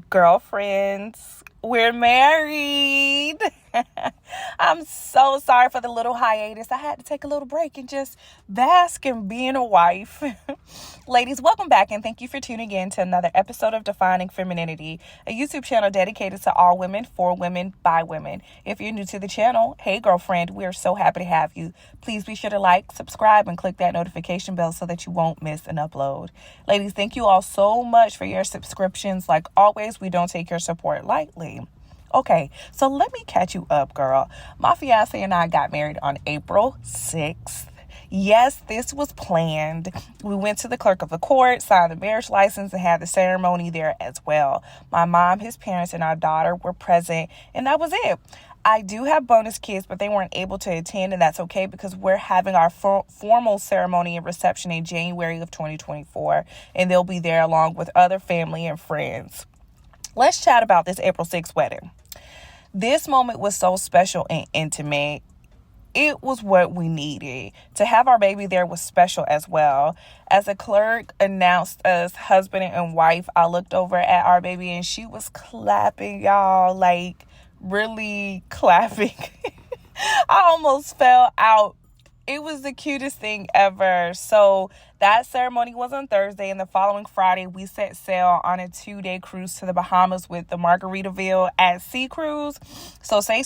Girlfriends, we're married. I'm so sorry for the little hiatus. I had to take a little break and just bask in being a wife. Ladies, welcome back and thank you for tuning in to another episode of Defining Femininity, a YouTube channel dedicated to all women, for women, by women. If you're new to the channel, hey girlfriend, we're so happy to have you. Please be sure to like, subscribe, and click that notification bell so that you won't miss an upload. Ladies, thank you all so much for your subscriptions. Like always, we don't take your support lightly. Okay, so let me catch you up, girl. My fiance and I got married on April 6th. Yes, this was planned. We went to the clerk of the court, signed the marriage license, and had the ceremony there as well. My mom, his parents, and our daughter were present, and that was it. I do have bonus kids, but they weren't able to attend, and that's okay because we're having our formal ceremony and reception in January of 2024, and they'll be there along with other family and friends. Let's chat about this April 6th wedding. This moment was so special and intimate. It was what we needed. To have our baby there was special as well. As the clerk announced us husband and wife, I looked over at our baby and she was clapping, y'all, like really clapping. I almost fell out. It was the cutest thing ever. So that ceremony was on Thursday, and the following Friday, we set sail on a 2-day cruise to the Bahamas with the Margaritaville at Sea Cruise. So stay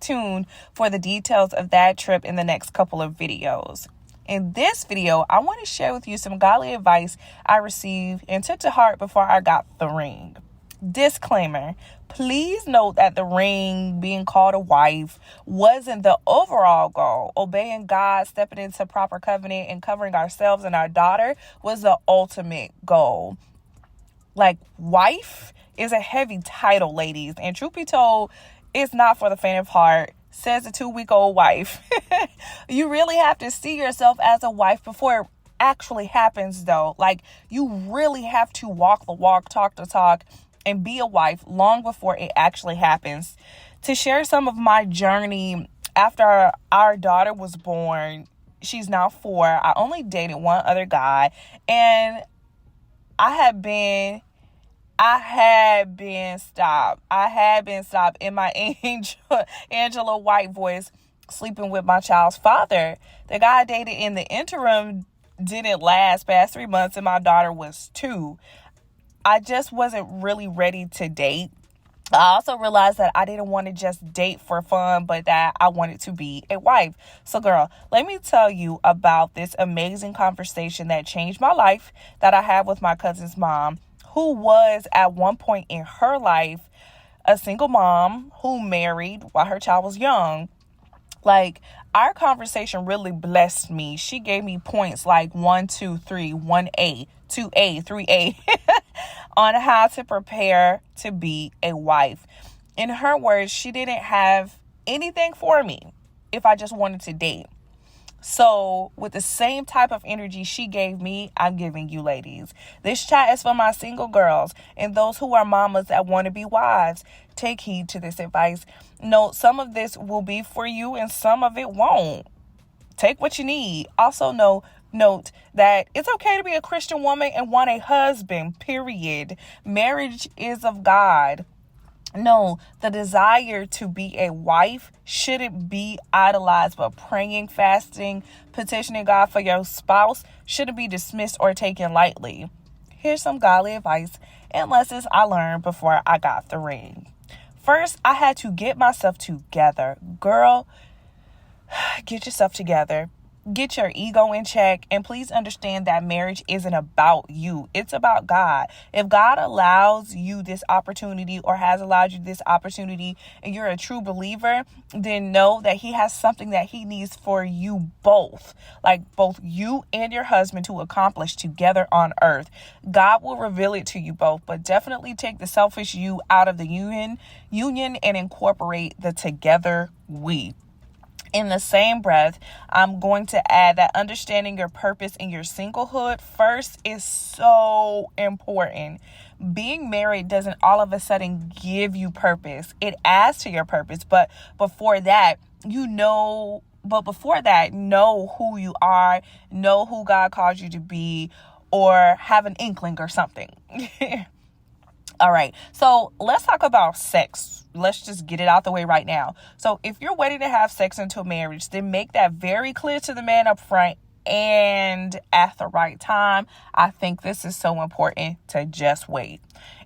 tuned for the details of that trip in the next couple of videos. In this video, I want to share with you some godly advice I received and took to heart before I got the ring. Disclaimer, please note that the ring, being called a wife, wasn't the overall goal. Obeying God, stepping into proper covenant, and covering ourselves and our daughter was the ultimate goal. Like, wife is a heavy title, ladies, and truth be told, it's not for the faint of heart, says a 2-week-old wife. You really have to see yourself as a wife before it actually happens, though. Like, you really have to walk the walk, talk the talk, and be a wife long before it actually happens. To share some of my journey after our daughter was born, she's now 4. I only dated one other guy, and I had been stopped. I had been stopped in my Angela White voice, sleeping with my child's father. The guy I dated in the interim didn't last past 3 months, and my daughter was 2. I just wasn't really ready to date. I also realized that I didn't want to just date for fun, but that I wanted to be a wife. So girl, let me tell you about this amazing conversation that changed my life that I had with my cousin's mom, who was at one point in her life a single mom who married while her child was young. Like, our conversation really blessed me. She gave me points like 1, 2, 3, 1A, 2A, 3A on how to prepare to be a wife. In her words, she didn't have anything for me if I just wanted to date. So with the same type of energy she gave me, I'm giving you, ladies. This chat is for my single girls and those who are mamas that want to be wives. Take heed to this advice. Note, some of this will be for you and some of it won't. Take what you need. Also note that it's okay to be a Christian woman and want a husband, period. Marriage is of God. No, the desire to be a wife shouldn't be idolized, but praying, fasting, petitioning God for your spouse shouldn't be dismissed or taken lightly. Here's some godly advice and lessons I learned before I got the ring. First, I had to get myself together. Girl, get yourself together. Get your ego in check, and please understand that marriage isn't about you. It's about God. If God allows you this opportunity or has allowed you this opportunity and you're a true believer, then know that he has something that he needs for you both, like both you and your husband to accomplish together on earth. God will reveal it to you both, but definitely take the selfish you out of the union and incorporate the together we. In the same breath, I'm going to add that understanding your purpose in your singlehood first is so important. Being married doesn't all of a sudden give you purpose. It adds to your purpose. But before that, know who you are, know who God calls you to be, or have an inkling or something. All right, so let's talk about sex. Let's just get it out the way right now. So if you're waiting to have sex into a marriage, then make that very clear to the man up front and at the right time. I think this is so important to just wait.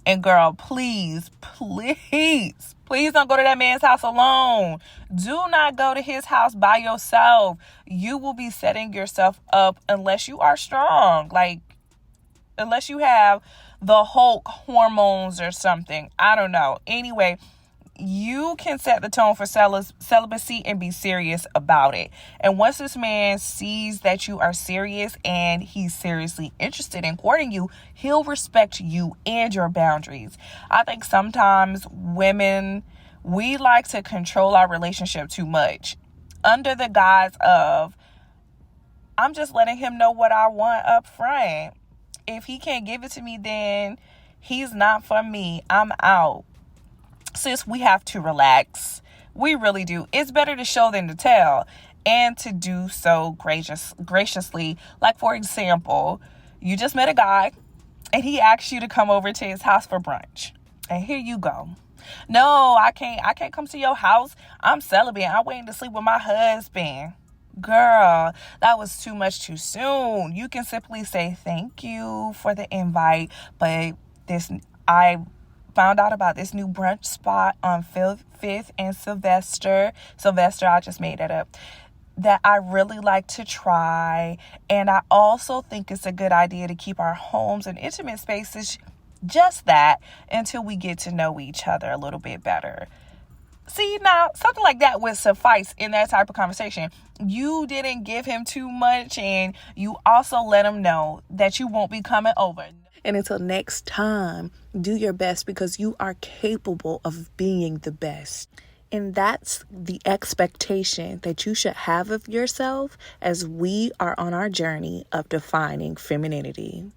And girl, please don't go to that man's house alone. Do not go to his house by yourself. You will be setting yourself up unless you are strong. Like, unless you have the Hulk hormones or something. I don't know. Anyway, you can set the tone for celibacy and be serious about it. And once this man sees that you are serious and he's seriously interested in courting you, he'll respect you and your boundaries. I think sometimes women, we like to control our relationship too much under the guise of, I'm just letting him know what I want up front. If he can't give it to me, then he's not for me. I'm out. Sis, we have to relax. We really do. It's better to show than to tell, and to do so graciously. Like, for example, you just met a guy and he asked you to come over to his house for brunch. And here you go. No, I can't come to your house. I'm celibate. I'm waiting to sleep with my husband. Girl, that was too much too soon. You can simply say thank you for the invite, but I found out about this new brunch spot on 5th and Sylvester, I just made that up, that I really like to try. And I also think it's a good idea to keep our homes and intimate spaces just that until we get to know each other a little bit better. See, now, something like that would suffice in that type of conversation. You didn't give him too much, and you also let him know that you won't be coming over. And until next time, do your best, because you are capable of being the best. And that's the expectation that you should have of yourself as we are on our journey of defining femininity.